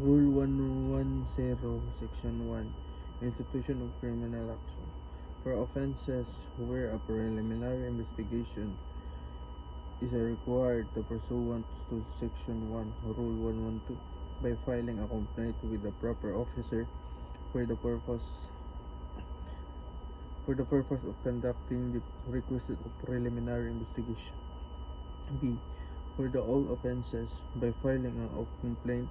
Rule 110, Section 1, Institution of Criminal Action. For offenses where a preliminary investigation is required to pursuant to Section 1, Rule 112, by filing a complaint with the proper officer for the purpose of conducting the requisite preliminary investigation. B. For the all offenses, by filing a complaint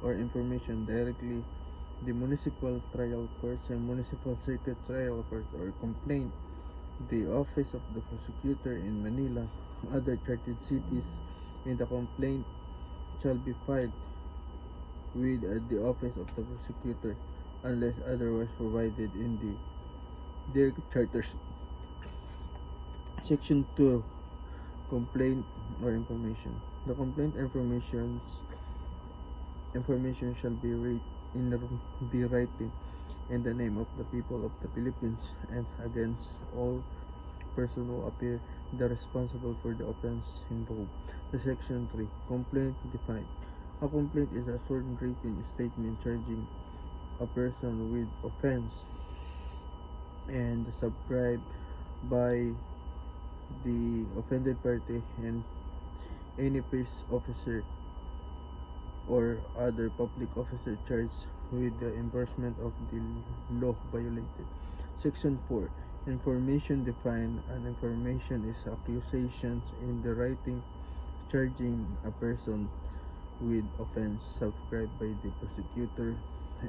or information directly the municipal trial courts and municipal circuit trial courts, or complaint the office of the prosecutor in Manila, other chartered cities, and the complaint shall be filed with the office of the prosecutor unless otherwise provided in their charters. Section 2, Complaint or information. The complaint information shall be writing in the name of the people of the Philippines and against all persons who appear the responsible for the offense involved. The Section 3, Complaint defined. A complaint is a short written statement charging a person with offense and subscribed by the offended party and any police officer or other public officer charged with the enforcement of the law violated. Section 4, Information defined. An information is accusations in the writing charging a person with offense subscribed by the prosecutor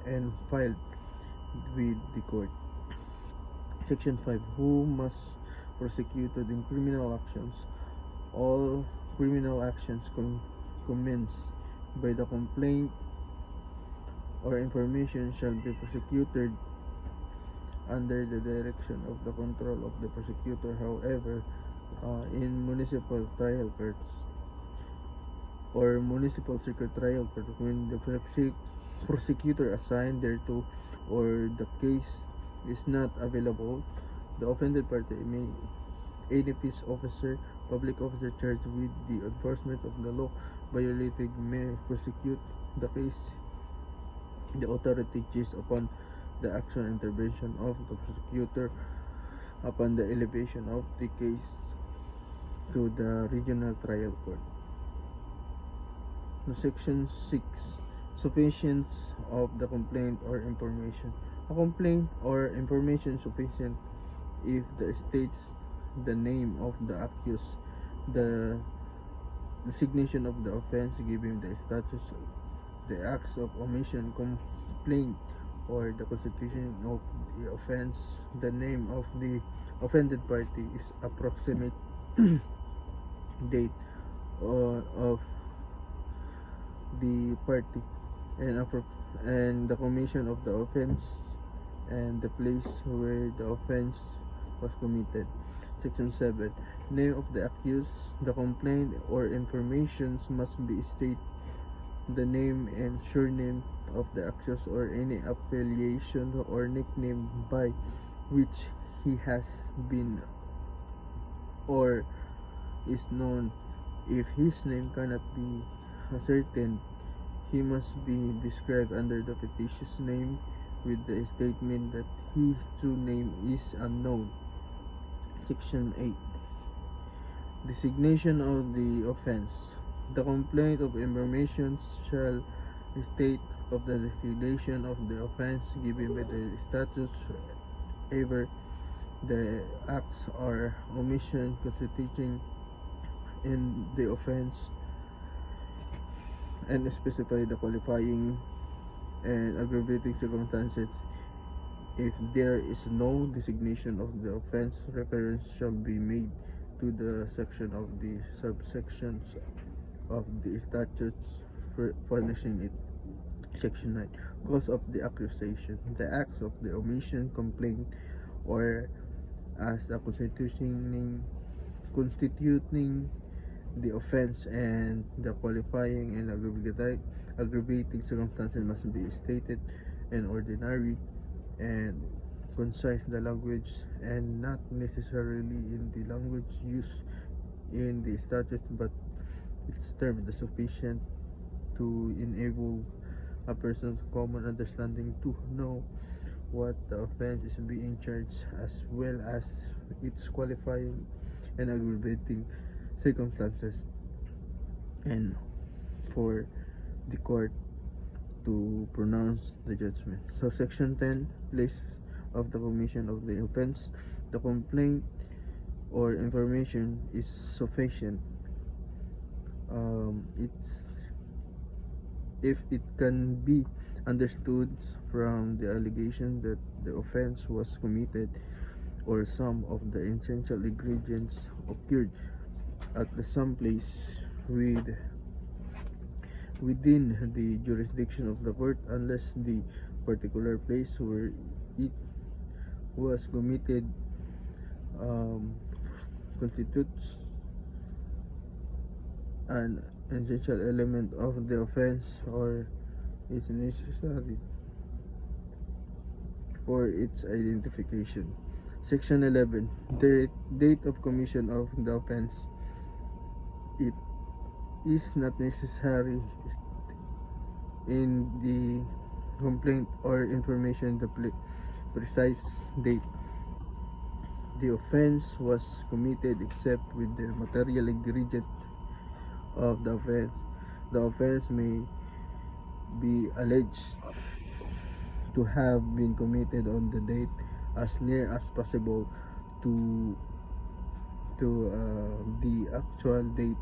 and filed with the court. Section 5, Who must prosecuted in criminal actions. All criminal actions commenced by the complaint or information shall be prosecuted under the direction of the control of the prosecutor. However, in municipal trial courts or municipal circuit trial court, when the prosecutor assigned thereto or the case is not available, the offended party may any peace officer, public officer charged with the enforcement of the law violated may prosecute the case. The authority is upon the action and intervention of the prosecutor upon the elevation of the case to the regional trial court. Section 6, Sufficiency of the complaint or information. A complaint or information sufficient if the states the name of the accused, the designation of the offense, giving the status, the acts of omission, complaint, or the constitution of the offense, the name of the offended party, is approximate date of the party, and the commission of the offense and the place where the offense was committed. Section 7, Name of the accused. The complaint or informations must be state the name and surname of the accused or any affiliation or nickname by which he has been or is known. If his name cannot be ascertained, he must be described under the fictitious name with the statement that his true name is unknown. Section 8, Designation of the offense. The complaint of information shall state of the designation of the offense given by the statutes ever the acts or omission constituting in the offense, and specify the qualifying and aggravating circumstances. If there is no designation of the offense, reference shall be made to the section of the subsections of the statutes furnishing it. Section 9, Cause of the accusation. The acts of the omission, complaint, or as a constituting the offense, and the qualifying and aggravating circumstances must be stated in ordinary and concise the language, and not necessarily in the language used in the statutes, but its term is sufficient to enable a person's common understanding to know what the offense is being charged, as well as its qualifying and aggravating circumstances, and for the court to pronounce the judgment. So section 10, place of the commission of the offense. The complaint or information is sufficient. It's if it can be understood from the allegation that the offense was committed or some of the essential ingredients occurred at some place with within the jurisdiction of the court, unless the particular place where it was committed constitutes an essential element of the offense or is necessary for its identification. Section 11. The date of commission of the offense. It is not necessary in the complaint or information the precise date the offense was committed, except with the material ingredient of the offense. The offense may be alleged to have been committed on the date as near as possible to the actual date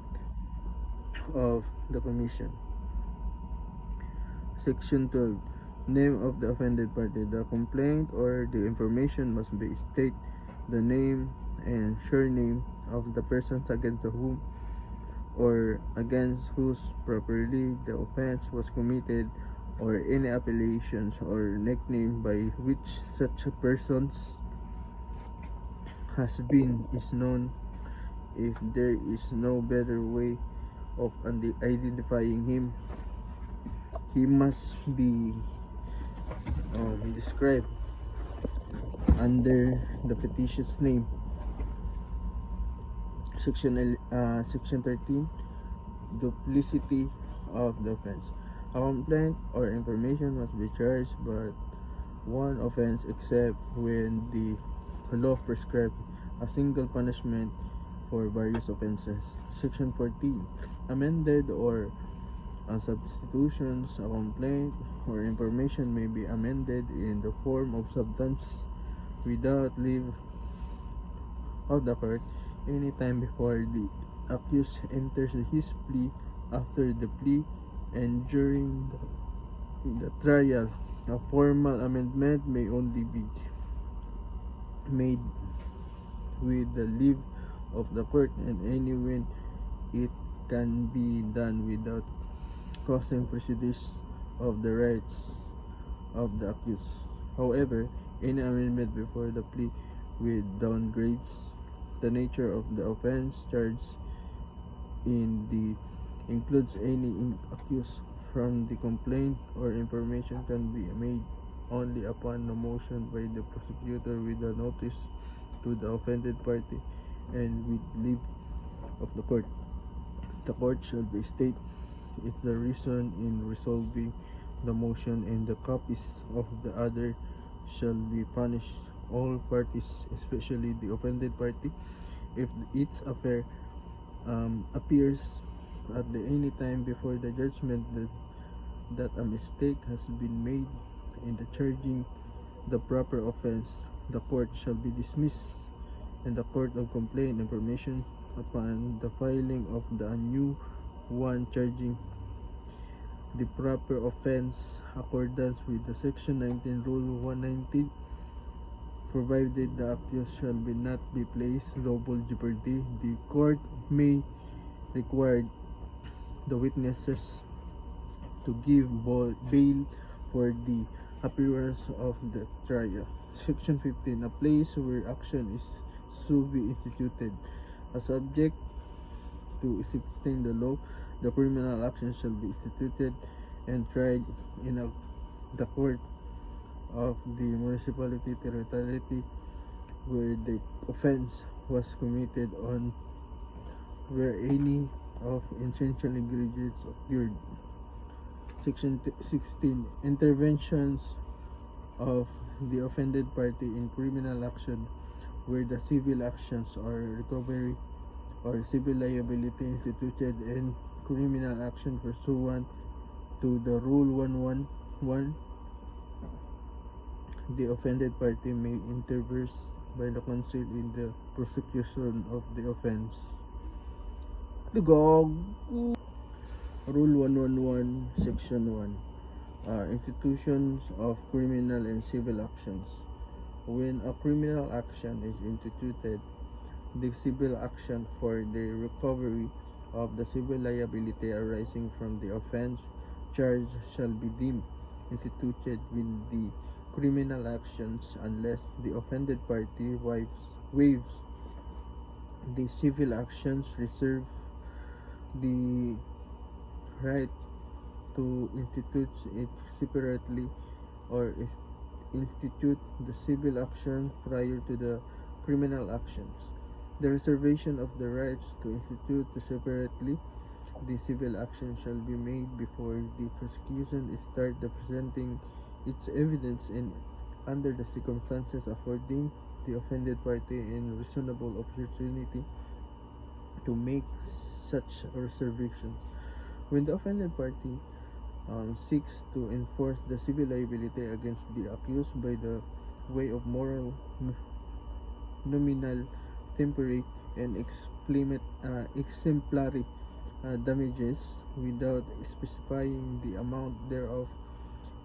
of the commission. Section 12. Name of the offended party. The complaint or the information must be state the name and surname of the persons against whom or against whose property the offense was committed, or any appellations or nickname by which such a person has been is known. If there is no better way of identifying him, he must be described under the fictitious name. Section 13. Duplicity of the offense. A complaint or information must be charged but one offense, except when the law prescribes a single punishment for various offenses. Section 14. Amended or substitutions. A complaint or information may be amended in the form of substance without leave of the court any time before the accused enters his plea, after the plea, and during the trial. A formal amendment may only be made with the leave of the court, and any when it can be done without causing prejudice of the rights of the accused. However, any amendment before the plea which downgrades the nature of the offense charged in the includes any accused from the complaint or information can be made only upon the motion by the prosecutor with a notice to the offended party and with leave of the court. The court shall be state its the reason in resolving the motion, and the copies of the other shall be punished all parties, especially the offended party, if its affair appears at any time before the judgment that a mistake has been made in the charging the proper offense. The court shall be dismissed, and the court of complaint information upon the filing of the new one charging the proper offense accordance with the section 19 rule 190, provided the accused shall be not be placed double jeopardy. The court may require the witnesses to give bail for the appearance of the trial. Section 15. A place where action is to be instituted. A subject to 16 the law, the criminal action shall be instituted and tried in the court of the municipality territory where the offense was committed on where any of essential ingredients occurred. Section 16. Interventions of the offended party in criminal action where the civil actions or recovery or civil liability instituted in criminal action pursuant to the Rule 111. The offended party may intervene by the counsel in the prosecution of the offense. Dugog. Rule 111, Section 1. Institutions of criminal and civil actions. When a criminal action is instituted, the civil action for the recovery of the civil liability arising from the offense charged shall be deemed instituted with the criminal actions unless the offended party waives the civil actions, reserve the right to institute it separately, or institute the civil action prior to the criminal actions. The reservation of the rights to institute separately the civil action shall be made before the prosecution starts presenting its evidence and under the circumstances affording the offended party a reasonable opportunity to make such reservations. When the offended party seeks to enforce the civil liability against the accused by the way of moral, nominal, temporary, and exemplary damages without specifying the amount thereof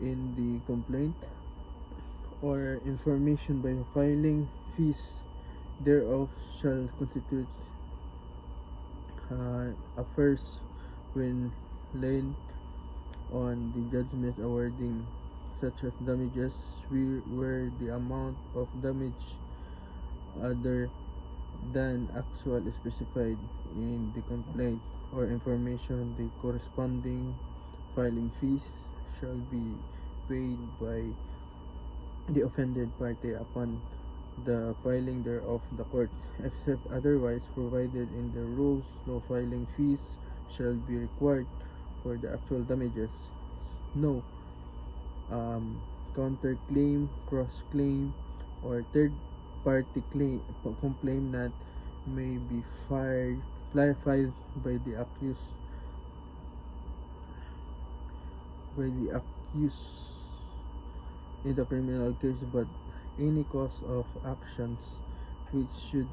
in the complaint, or information by filing fees thereof shall constitute affairs when laid on the judgment awarding such as damages where the amount of damage other than actual specified in the complaint, or information the corresponding filing fees shall be paid by the offended party upon the filing thereof the court, except otherwise provided in the rules. No filing fees shall be required for the actual damages. No counterclaim, cross-claim, or third-party complaint may be filed by the accused in the criminal case, but any cause of actions which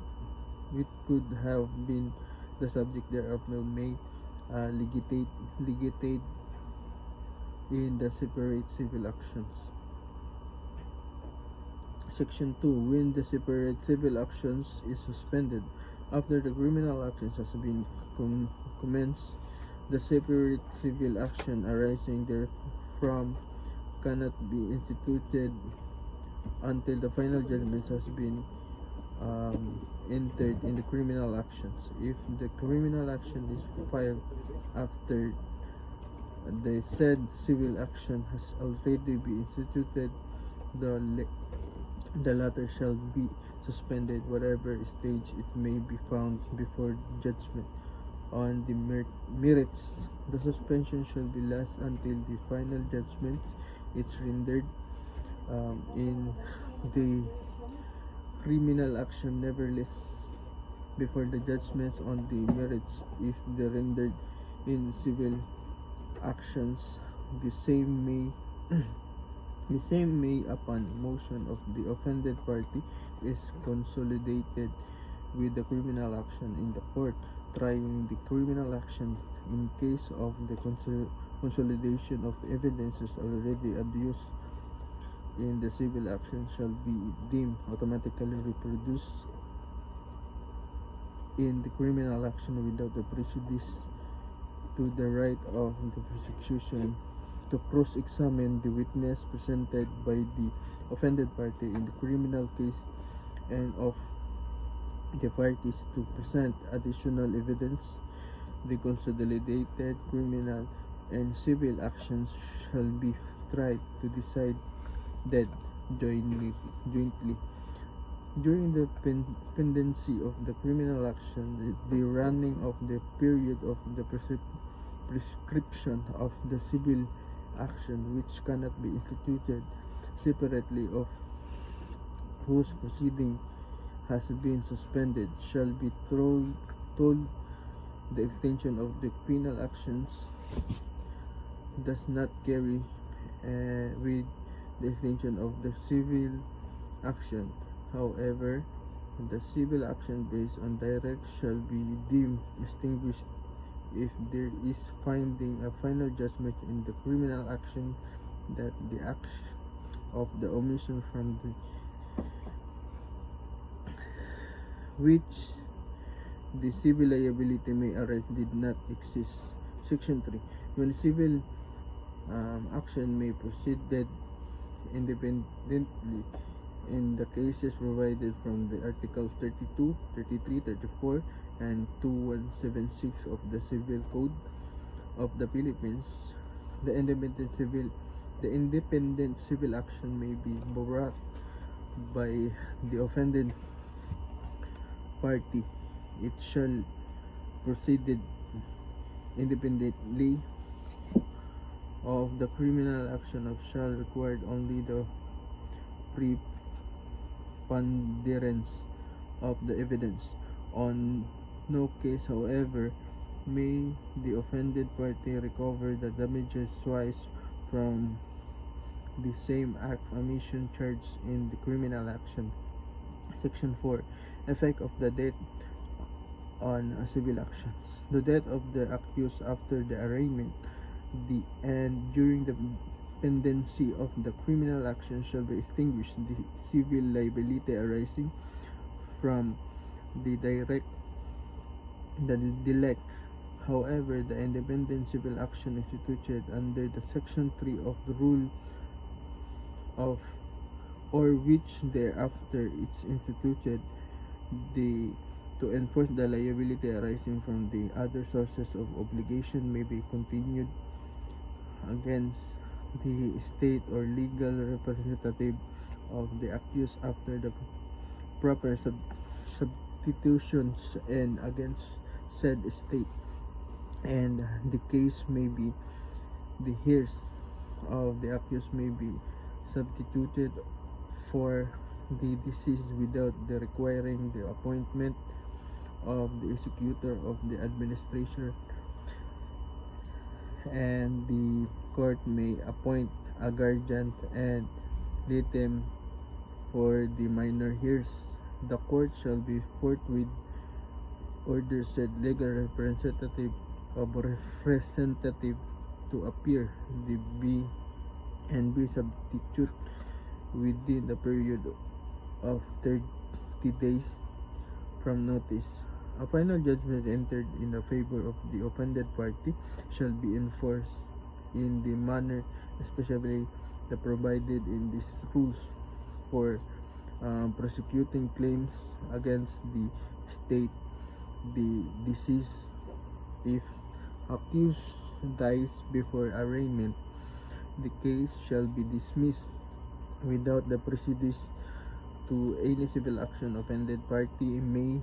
could have been the subject thereof may litigate in the separate civil actions. Section 2. When the separate civil actions is suspended after the criminal actions has been commenced, the separate civil action arising therefrom cannot be instituted until the final judgment has been entered in the criminal actions. If the criminal action is filed after the said civil action has already been instituted, the latter shall be suspended whatever stage it may be found before judgment on the merits. The suspension shall be last until the final judgment is rendered in the criminal action. Nevertheless, before the judgments on the merits, if they rendered in civil actions, the same may upon motion of the offended party is consolidated with the criminal action in the court trying the criminal action. In case of the consolidation of evidences already adduced in the civil action shall be deemed automatically reproduced in the criminal action without the prejudice to the right of the prosecution to cross-examine the witness presented by the offended party in the criminal case, and of the parties to present additional evidence. The consolidated criminal and civil actions shall be tried to decide that jointly. During the pendency of the criminal action, the running of the period of the prescription of the civil action which cannot be instituted separately of whose proceeding has been suspended shall be told. The extension of the penal actions does not carry with the extension of the civil action. However, the civil action based on direct shall be deemed extinguished if there is finding a final judgment in the criminal action that the act of the omission from the which the civil liability may arise did not exist. Section 3. When civil action may proceed independently in the cases provided from the Articles 32, 33, 34, and 2176 of the Civil Code of the Philippines, the independent civil action may be brought by the offended party. It shall proceed independently of the criminal action of shall require only the preponderance of the evidence. On no case, however, may the offended party recover the damages twice from the same act of omission charged in the criminal action. Section 4. Effect of the death on civil actions. The death of the accused after the arraignment and during the pendency of the criminal action shall be extinguished. The civil liability arising from the delect. However, the independent civil action instituted under the Section 3 of the rule of or which thereafter is instituted to enforce the liability arising from the other sources of obligation may be continued against the state or legal representative of the accused after the proper substitutions and against said state, and the case may be the heirs of the accused may be substituted for the deceased without the requiring the appointment of the executor of the administration, and the court may appoint a guardian and litem for the minor heirs. The court shall be forthwith order said legal representative to appear be substitute within the period of 30 days from notice. A final judgment entered in the favor of the offended party shall be enforced in the manner especially the provided in these rules for prosecuting claims against the state. The deceased, if accused dies before arraignment, the case shall be dismissed without the prejudice to any civil action. Offended party may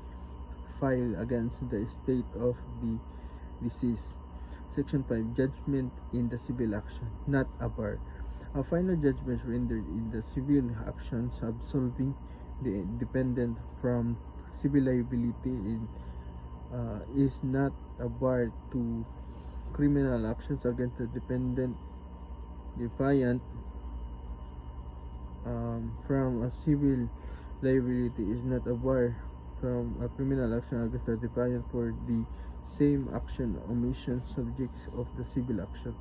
file against the estate of the deceased. Section 5. Judgment in the civil action, not a bar. A final judgment rendered in the civil actions absolving the dependent from civil liability is not a bar to criminal actions against the dependent. Defiant from a civil liability is not a bar from a criminal action against the defiant for the same action omission subjects of the civil action.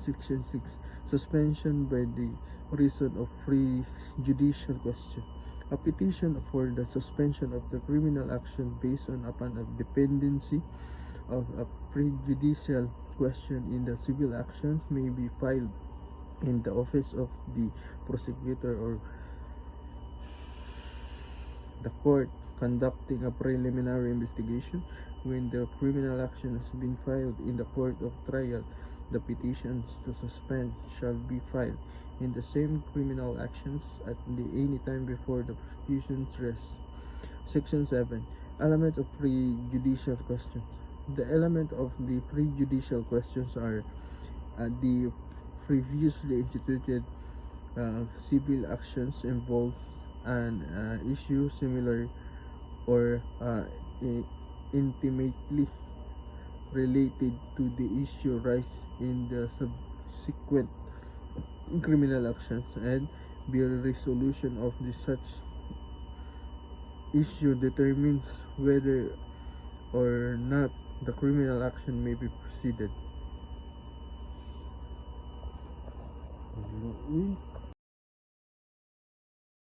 Section 6. Suspension by the reason of prejudicial question. A petition for the suspension of the criminal action based upon a dependency of a prejudicial question in the civil actions may be filed in the office of the prosecutor or the court conducting a preliminary investigation. When the criminal action has been filed in the court of trial, the petitions to suspend shall be filed in the same criminal actions at any time before the prosecution's rest. Section 7. Element of prejudicial questions. The element of the prejudicial questions are the previously instituted civil actions involve an issue similar or intimately related to the issue raised in the subsequent criminal actions, and the resolution of the such issue determines whether or not the criminal action may be proceeded.